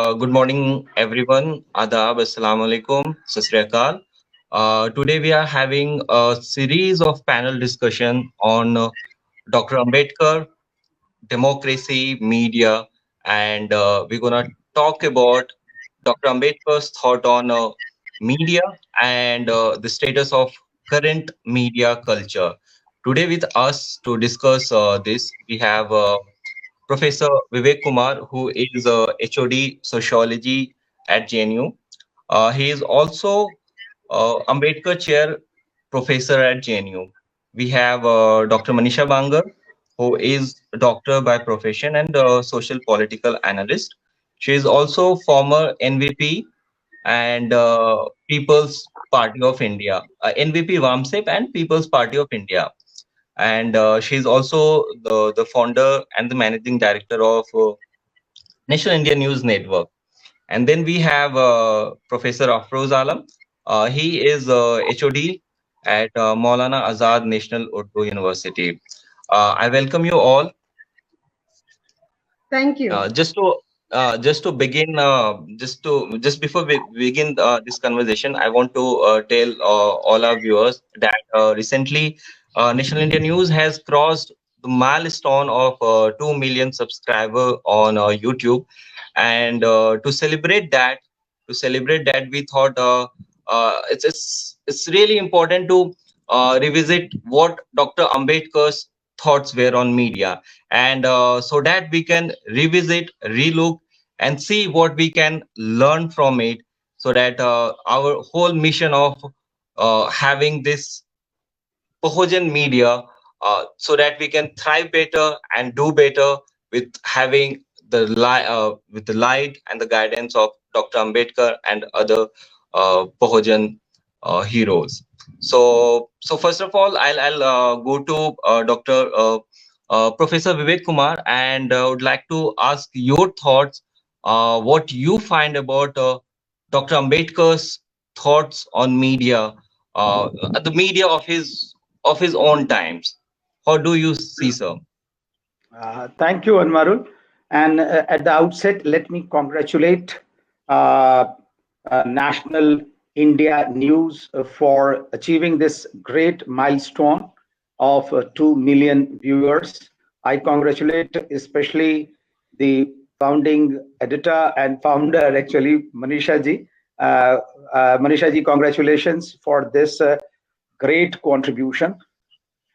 Good morning, everyone. Adab, Assalamu alaikum, Sat Sri Akal. Today we are having a series of panel discussion on Dr. Ambedkar, democracy, media, and we're gonna talk about Dr. Ambedkar's thought on media and the status of current media culture. Today with us to discuss this, we have Professor Vivek Kumar, who is HOD Sociology at JNU. He is also Ambedkar Chair Professor at JNU. We have Dr. Manisha Bangar, who is a doctor by profession and a social political analyst. She is also former NVP and People's Party of India, NVP WAMSEP and People's Party of India. And she's also the founder and the managing director of National India News Network. And then we have Professor Afroz Alam. He is HOD at Maulana Azad National Urdu University. I welcome you all. Thank you. Just to begin, just before we begin this conversation, I want to tell all our viewers that recently National India News has crossed the milestone of 2 million subscriber on YouTube, and to celebrate that, we thought it's really important to revisit what Dr. Ambedkar's thoughts were on media, and so that we can revisit, relook, and see what we can learn from it, so that our whole mission of having this Pahojan media, so that we can thrive better and do better with having with the light and the guidance of Dr. Ambedkar and other Pahojan heroes. So first of all, I'll go to Dr. Professor Vivek Kumar, and would like to ask your thoughts, what you find about Dr. Ambedkar's thoughts on media, the media of his own times. How do you see, sir? Thank you, Anwarul. And at the outset, let me congratulate National India News for achieving this great milestone of 2 million viewers. I congratulate especially the founding editor and founder, actually, Manisha ji. Manisha ji, congratulations for this great contribution.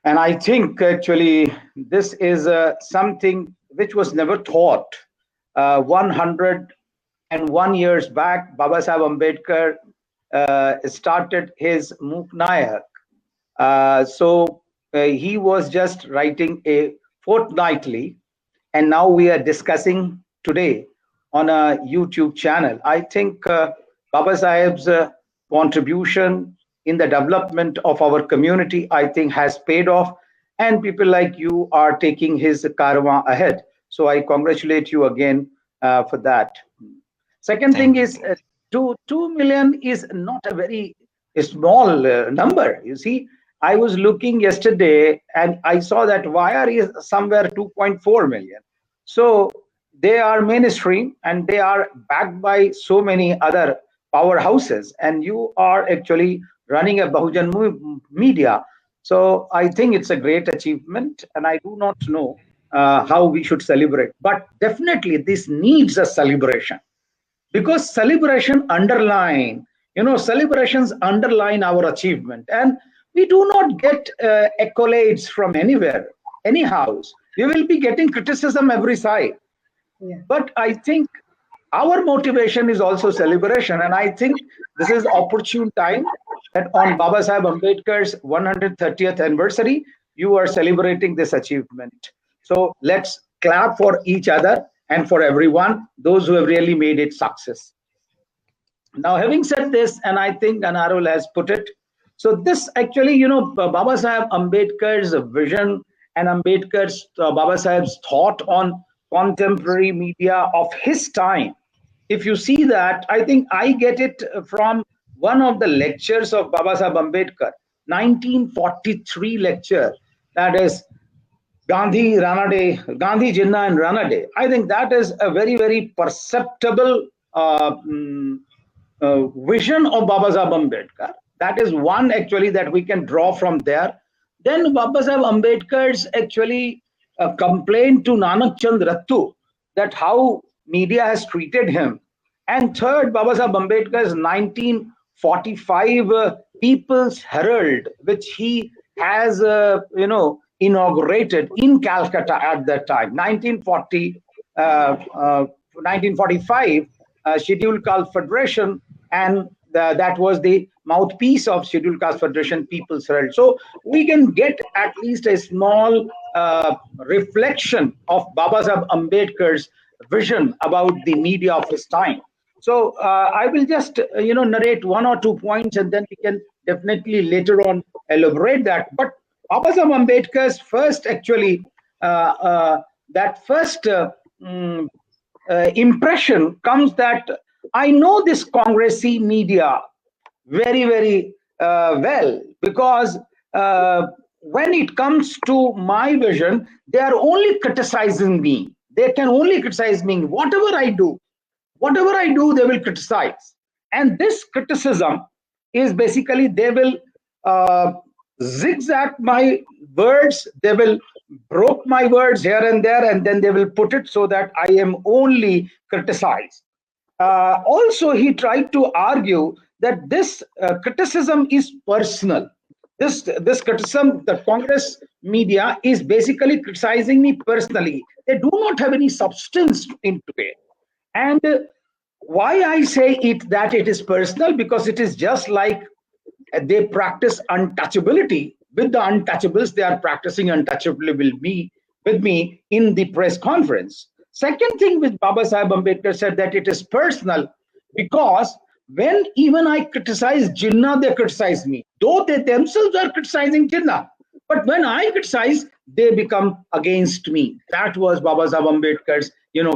And I think actually this is something which was never taught. 101 years back, Baba Saheb Ambedkar started his Mook Nayak. So he was just writing a fortnightly, and now we are discussing today on a YouTube channel. I think Baba Saheb's contribution in the development of our community, I think, has paid off, and people like you are taking his caravan ahead. So I congratulate you again for that. Second thing is 2 million is not a very small number. You see, I was looking yesterday and I saw that Wire is somewhere 2.4 million. So they are mainstream and they are backed by so many other powerhouses, and you are actually running a Bahujan media. So I think it's a great achievement, and I do not know how we should celebrate. But definitely this needs a celebration, because celebrations underline our achievement, and we do not get accolades from anywhere, any house. We will be getting criticism every side. Yeah. But I think our motivation is also celebration, and I think this is opportune time that on Baba Saheb Ambedkar's 130th anniversary, you are celebrating this achievement. So let's clap for each other and for everyone, those who have really made it success. Now, having said this, and I think Anarul has put it, so this actually, Baba Saheb Ambedkar's vision and Baba Saheb's thought on contemporary media of his time. If you see that, I think I get it from one of the lectures of Baba Saheb Ambedkar, 1943 lecture, that is Gandhi, Rana Day, Gandhi, Jinnah and Rana Day. I think that is a very, very perceptible vision of Baba Sahib Ambedkar. That is one actually that we can draw from there. Then Baba Sahib Ambedkar's actually complaint to Nanak Chand Rattu that how media has treated him. And third, Baba Sahib Ambedkar's 1945 People's Herald, which he has, inaugurated in Calcutta at that time, 1945, Scheduled Caste Federation, and that was the mouthpiece of Scheduled Caste Federation, People's Herald. So we can get at least a small reflection of Baba Sahib Ambedkar's vision about the media of his time. So I will just narrate one or two points, and then we can definitely later on elaborate that. But Baba Sahib Ambedkar's first actually impression comes that I know this Congressi media very, very well, because when it comes to my vision, they are only criticizing me. They can only criticize me. Whatever I do, they will criticize. And this criticism is basically, they will zigzag my words, they will broke my words here and there, and then they will put it so that I am only criticized. Also, he tried to argue that this criticism is personal. This criticism, the Congress media is basically criticizing me personally. They do not have any substance into it. And why I say that it is personal, because it is just like they practice untouchability. With the untouchables, they are practicing untouchability with me in the press conference. Second thing which Baba Sahib Ambedkar said, that it is personal, because when even I criticize Jinnah, they criticize me, though they themselves are criticizing Jinnah. But when I criticize, they become against me. That was Baba Sahib Ambedkar's,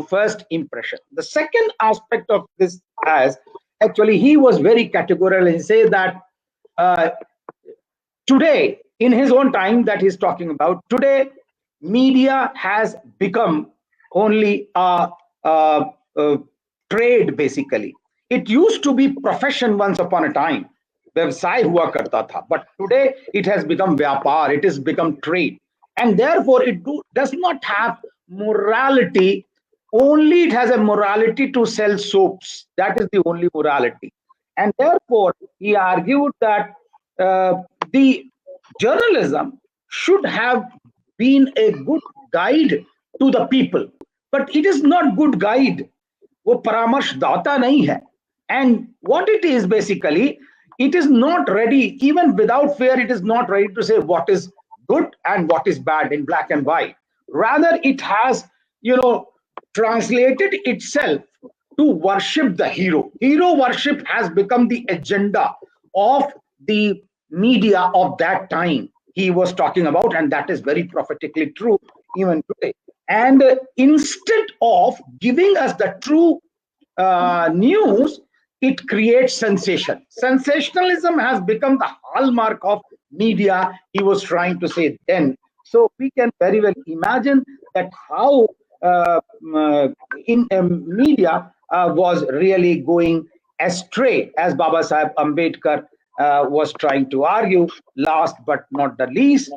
first impression. The second aspect of this, as actually he was very categorical and say that today, in his own time that he's talking about, today media has become only a trade basically. It used to be profession once upon a time. व्यवसाय हुआ करता था, but today it has become vyapar, it has become trade, and therefore it does not have morality. Only it has a morality to sell soaps. That is the only morality. And therefore he argued that the journalism should have been a good guide to the people, but it is not good guide. वो परामर्श दाता नहीं है. And what it is basically, it is not ready, even without fear, it is not ready to say what is good and what is bad in black and white. Rather, it has, translated itself to worship the hero. Hero worship has become the agenda of the media of that time he was talking about, and that is very prophetically true even today. And instead of giving us the true news, it creates sensation. Sensationalism has become the hallmark of media, he was trying to say then. So we can very well imagine that how media was really going astray, as Baba Sahib Ambedkar was trying to argue. Last but not the least,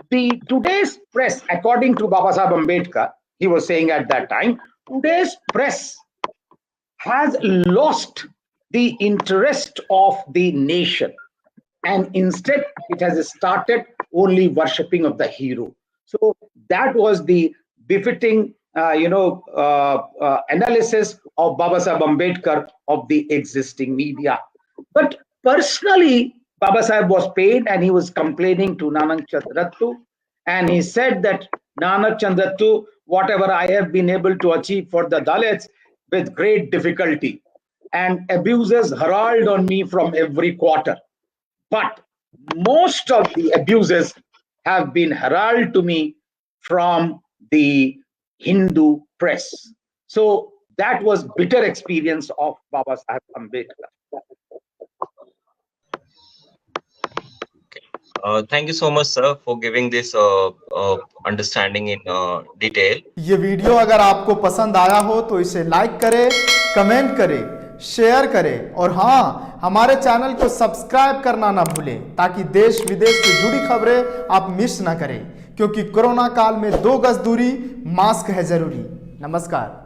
today's press, according to Baba Sahib Ambedkar, he was saying at that time, today's press has lost the interest of the nation, and instead it has started only worshipping of the hero. So that was the befitting analysis of Baba Sahib Ambedkar of the existing media. But personally, Baba Sahib was paid, and he was complaining to Nanak Chand Rattu, and he said that Nanak Chand Rattu, whatever I have been able to achieve for the Dalits with great difficulty, and abuses herald on me from every quarter. But most of the abuses have been heralded to me from the Hindu press. So that was bitter experience of Baba Sahib Ambedkar. Thank you so much, sir, for giving this understanding in detail. ये video अगर आपको पसंद आया हो तो इसे like करें, comment करें, शेयर करें और हाँ, हमारे चैनल को सब्सक्राइब करना ना भूलें ताकि देश विदेश से जुड़ी खबरें आप मिस ना करें, क्योंकि कोरोना काल में 2 गज दूरी, मास्क है जरूरी। नमस्कार।